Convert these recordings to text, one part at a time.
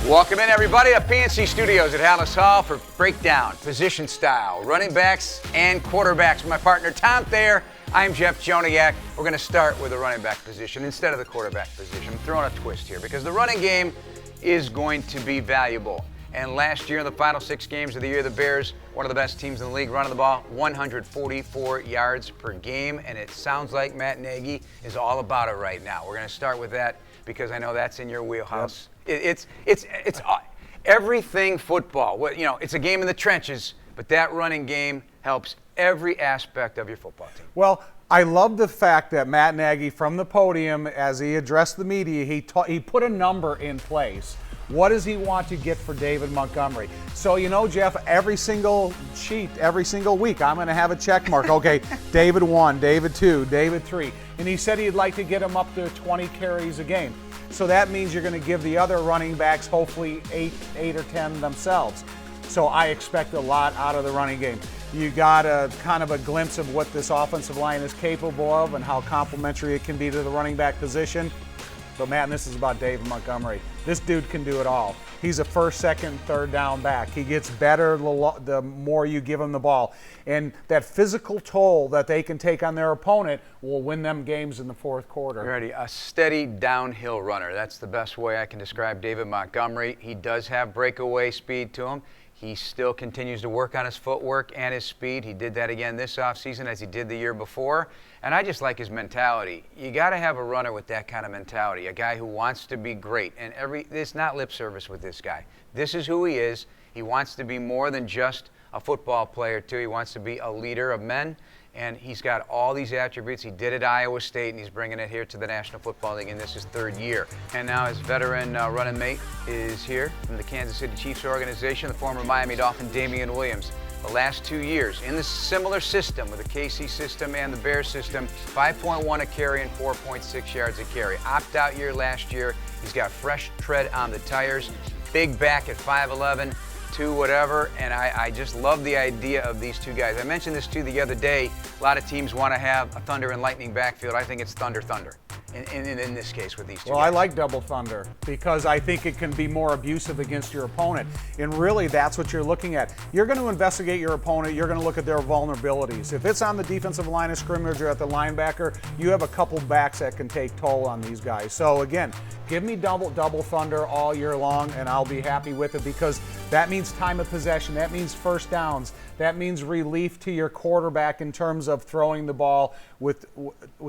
Welcome in, everybody, to PNC Studios at Hallis Hall for breakdown, position style, running backs, and quarterbacks. With my partner, Tom Thayer, I'm Jeff Joniak. We're going to start with the running back position instead of the quarterback position. I'm throwing a twist here because the running game is going to be valuable. And last year in the final 6 games of the year, the Bears, one of the best teams in the league, running the ball, 144 yards per game. And it sounds like Matt Nagy is all about it right now. We're going to start with that because I know that's in your wheelhouse. Yep. It's everything football. It's a game in the trenches, but that running game helps every aspect of your football team. Well, I love the fact that Matt Nagy, from the podium, as he addressed the media, he put a number in place. What does he want to get for David Montgomery? So, Jeff, every single sheet, every single week, I'm going to have a check mark. Okay, David 1, David 2, David 3. And he said he'd like to get him up to 20 carries a game. So that means you're going to give the other running backs hopefully 8 or 10 themselves. So I expect a lot out of the running game. You got a kind of a glimpse of what this offensive line is capable of and how complementary it can be to the running back position. But, man, this is about David Montgomery. This dude can do it all. He's a first, second, third down back. He gets better the more you give him the ball. And that physical toll that they can take on their opponent will win them games in the fourth quarter. Ready? A steady downhill runner. That's the best way I can describe David Montgomery. He does have breakaway speed to him. He still continues to work on his footwork and his speed. He did that again this offseason as he did the year before. And I just like his mentality. You got to have a runner with that kind of mentality, a guy who wants to be great. And it's not lip service with this guy. This is who he is. He wants to be more than just a football player, too. He wants to be a leader of men. And he's got all these attributes. He did it at Iowa State, and he's bringing it here to the National Football League, and this is 3rd year. And now his veteran running mate is here from the Kansas City Chiefs organization, the former Miami Dolphin, Damian Williams. The last 2 years in the similar system with the KC system and the Bears system, 5.1 a carry and 4.6 yards a carry. Opt-out year last year. He's got fresh tread on the tires, big back at 5'11", 2 whatever, and I just love the idea of these two guys. I mentioned this too the other day. A lot of teams want to have a thunder and lightning backfield. I think it's thunder in this case with these two guys. I like double thunder because I think it can be more abusive against your opponent. And really, that's what you're looking at. You're going to investigate your opponent. You're going to look at their vulnerabilities. If it's on the defensive line of scrimmage or at the linebacker, you have a couple backs that can take toll on these guys. So again, give me double thunder all year long, and I'll be happy with it because that means time of possession. That means first downs. That means relief to your quarterback in terms of throwing the ball with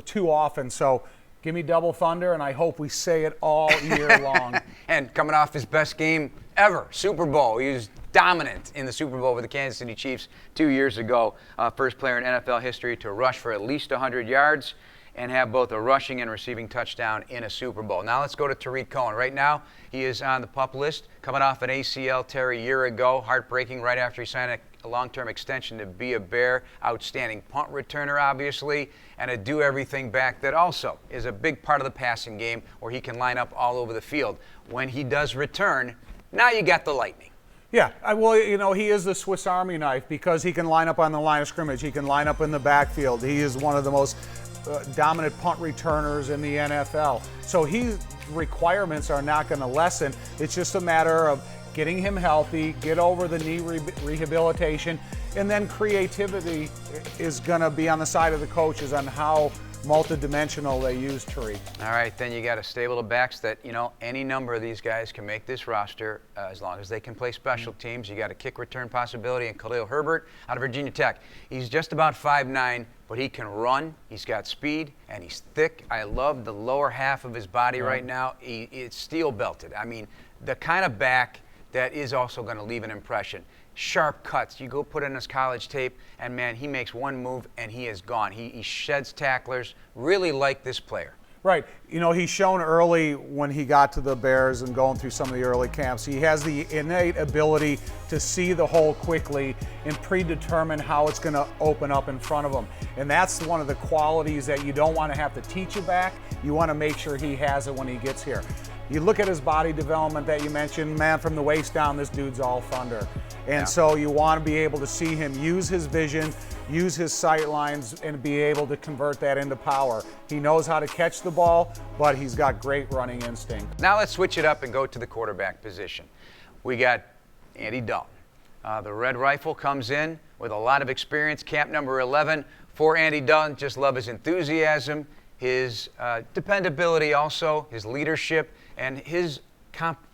too often. So give me double thunder, and I hope we say it all year long. And coming off his best game ever, Super Bowl. He was dominant in the Super Bowl with the Kansas City Chiefs 2 years ago. First player in NFL history to rush for at least 100 yards and have both a rushing and receiving touchdown in a Super Bowl. Now let's go to Tariq Cohen. Right now, he is on the PUP list, coming off an ACL tear a year ago. Heartbreaking right after he signed a long-term extension to be a Bear. Outstanding punt returner, obviously, and a do-everything back that also is a big part of the passing game where he can line up all over the field. When he does return, now you got the lightning. Yeah, he is the Swiss Army knife because he can line up on the line of scrimmage. He can line up in the backfield. He is one of the most dominant punt returners in the NFL. So his requirements are not going to lessen. It's just a matter of getting him healthy, get over the knee rehabilitation, and then creativity is going to be on the side of the coaches on how multidimensional they use Tariq. All right, then you got a stable of backs that, any number of these guys can make this roster as long as they can play special teams. You got a kick return possibility in Khalil Herbert out of Virginia Tech. He's just about 5'9", but he can run. He's got speed, and he's thick. I love the lower half of his body right now. It's steel belted. I mean, the kind of back that is also going to leave an impression. Sharp cuts. You go put in his college tape, and, man, he makes one move, and he is gone. He sheds tacklers. Really like this player. Right. He's shown early when he got to the Bears and going through some of the early camps, he has the innate ability to see the hole quickly and predetermine how it's going to open up in front of him. And that's one of the qualities that you don't want to have to teach you back. You want to make sure he has it when he gets here. You look at his body development that you mentioned, man, from the waist down, this dude's all thunder. And so you want to be able to see him use his vision, use his sight lines and be able to convert that into power. He knows how to catch the ball, but he's got great running instinct. Now let's switch it up and go to the quarterback position. We got Andy Dalton. The Red Rifle comes in with a lot of experience, camp number 11 for Andy Dalton. Just love his enthusiasm, his dependability also, his leadership, and his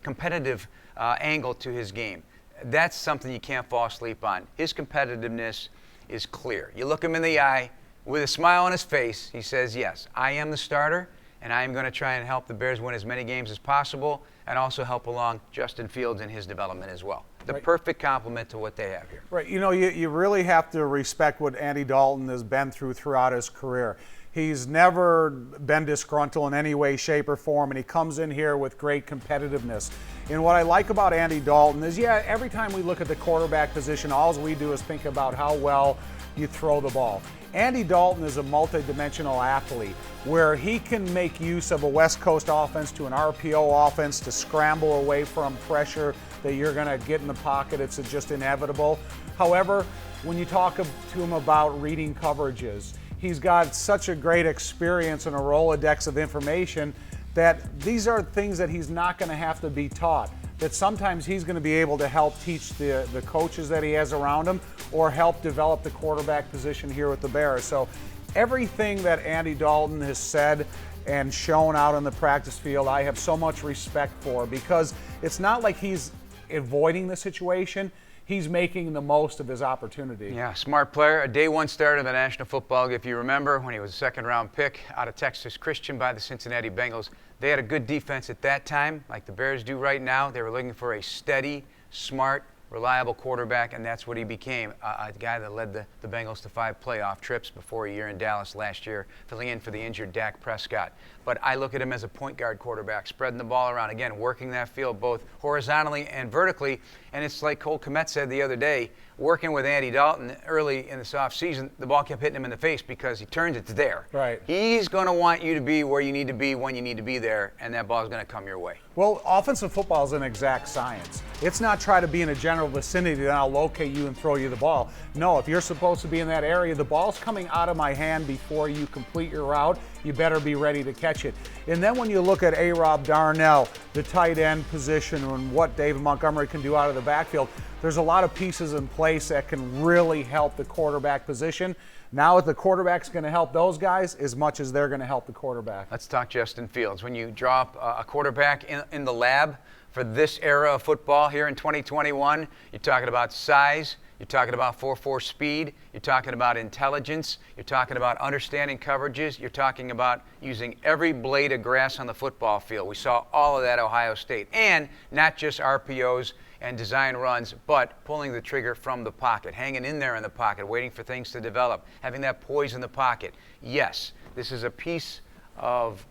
competitive angle to his game. That's something you can't fall asleep on. His competitiveness is clear. You look him in the eye, with a smile on his face, he says, yes, I am the starter, and I am going to try and help the Bears win as many games as possible, and also help along Justin Fields in his development as well. The perfect complement to what they have here. Right. You know, you really have to respect what Andy Dalton has been throughout his career. He's never been disgruntled in any way, shape, or form, and he comes in here with great competitiveness. And what I like about Andy Dalton is, every time we look at the quarterback position, all we do is think about how well you throw the ball. Andy Dalton is a multi-dimensional athlete where he can make use of a West Coast offense to an RPO offense to scramble away from pressure that you're going to get in the pocket. It's just inevitable. However, when you talk to him about reading coverages, he's got such a great experience and a Rolodex of information that these are things that he's not going to have to be taught. That sometimes he's going to be able to help teach the coaches that he has around him or help develop the quarterback position here with the Bears. So everything that Andy Dalton has said and shown out on the practice field, I have so much respect for, because it's not like he's avoiding the situation. He's making the most of his opportunity. Yeah, smart player, a day one starter in the National Football League. If you remember, when he was a second-round pick out of Texas Christian by the Cincinnati Bengals, they had a good defense at that time, like the Bears do right now. They were looking for a steady, smart, reliable quarterback, and that's what he became, a guy that led the Bengals to 5 playoff trips before a year in Dallas last year, filling in for the injured Dak Prescott. But I look at him as a point guard quarterback, spreading the ball around, again, working that field both horizontally and vertically. And it's like Cole Kmet said the other day, working with Andy Dalton early in this offseason, the ball kept hitting him in the face because he turns it's there. Right. He's going to want you to be where you need to be when you need to be there, and that ball's going to come your way. Well, offensive football is an exact science. It's not try to be in a general vicinity and I'll locate you and throw you the ball. No, if you're supposed to be in that area, the ball's coming out of my hand before you complete your route. You better be ready to catch it. And then when you look at A-Rob, Darnell, the tight end position, and what David Montgomery can do out of the backfield, there's a lot of pieces in place that can really help the quarterback position. Now if the quarterback's going to help those guys as much as they're going to help the quarterback. Let's talk Justin Fields. When you drop a quarterback in the lab for this era of football here in 2021, you're talking about size, you're talking about 4.4 speed, you're talking about intelligence, you're talking about understanding coverages, you're talking about using every blade of grass on the football field. We saw all of that at Ohio State. And not just RPOs and design runs, but pulling the trigger from the pocket, hanging in there in the pocket, waiting for things to develop, having that poise in the pocket. Yes, this is a piece of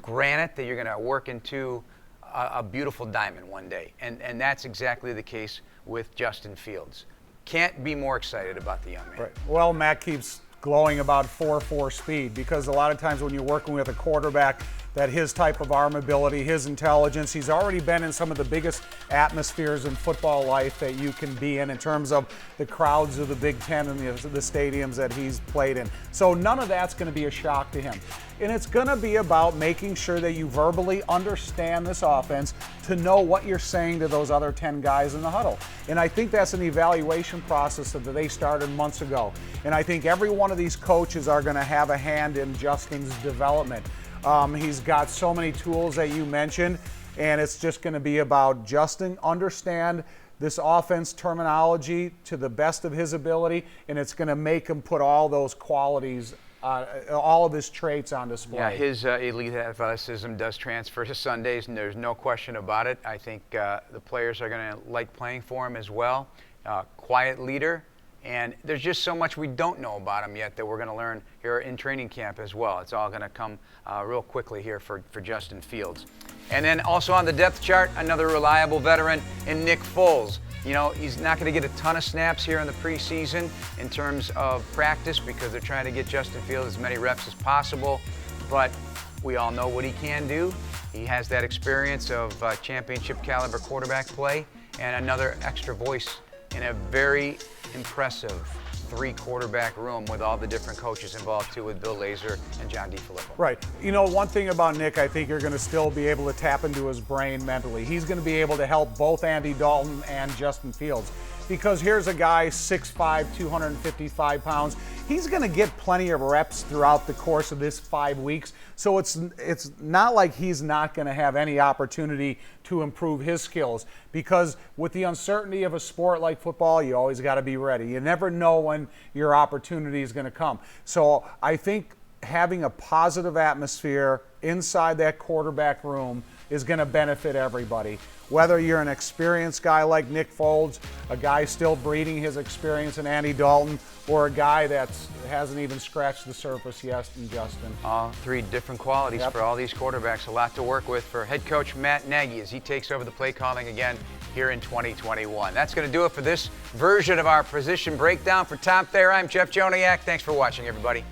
granite that you're going to work into a beautiful diamond one day. And that's exactly the case with Justin Fields. Can't be more excited about the young man. Right. Well, Matt keeps glowing about 4.4 speed, because a lot of times when you're working with a quarterback that his type of arm ability, his intelligence, he's already been in some of the biggest atmospheres in football life that you can be in terms of the crowds of the Big Ten and the stadiums that he's played in. So none of that's going to be a shock to him. And it's going to be about making sure that you verbally understand this offense to know what you're saying to those other 10 guys in the huddle. And I think that's an evaluation process that they started months ago. And I think every one of these coaches are going to have a hand in Justin's development. He's got so many tools that you mentioned, and it's just going to be about Justin understand this offense terminology to the best of his ability, and it's going to make him put all those qualities, all of his traits on display. Yeah, his elite athleticism does transfer to Sundays, and there's no question about it. I think the players are going to like playing for him as well. Quiet leader. And there's just so much we don't know about him yet that we're going to learn here in training camp as well. It's all going to come real quickly here for Justin Fields. And then also on the depth chart, another reliable veteran in Nick Foles. You know, he's not going to get a ton of snaps here in the preseason in terms of practice because they're trying to get Justin Fields as many reps as possible. But we all know what he can do. He has that experience of championship caliber quarterback play and another extra voice in a very impressive 3-quarterback room with all the different coaches involved too, with Bill Lazor and John DeFilippo. Right. You know, one thing about Nick, I think you're going to still be able to tap into his brain mentally. He's going to be able to help both Andy Dalton and Justin Fields. Because here's a guy, 6'5", 255 pounds. He's going to get plenty of reps throughout the course of this 5 weeks. So it's not like he's not going to have any opportunity to improve his skills. Because with the uncertainty of a sport like football, you always got to be ready. You never know when your opportunity is going to come. So I think having a positive atmosphere inside that quarterback room is going to benefit everybody. Whether you're an experienced guy like Nick Foles, a guy still breeding his experience in Andy Dalton, or a guy that hasn't even scratched the surface yet in Justin. All three different qualities for all these quarterbacks. A lot to work with for head coach Matt Nagy as he takes over the play calling again here in 2021. That's going to do it for this version of our position breakdown. For Tom Thayer, I'm Jeff Joniak. Thanks for watching, everybody.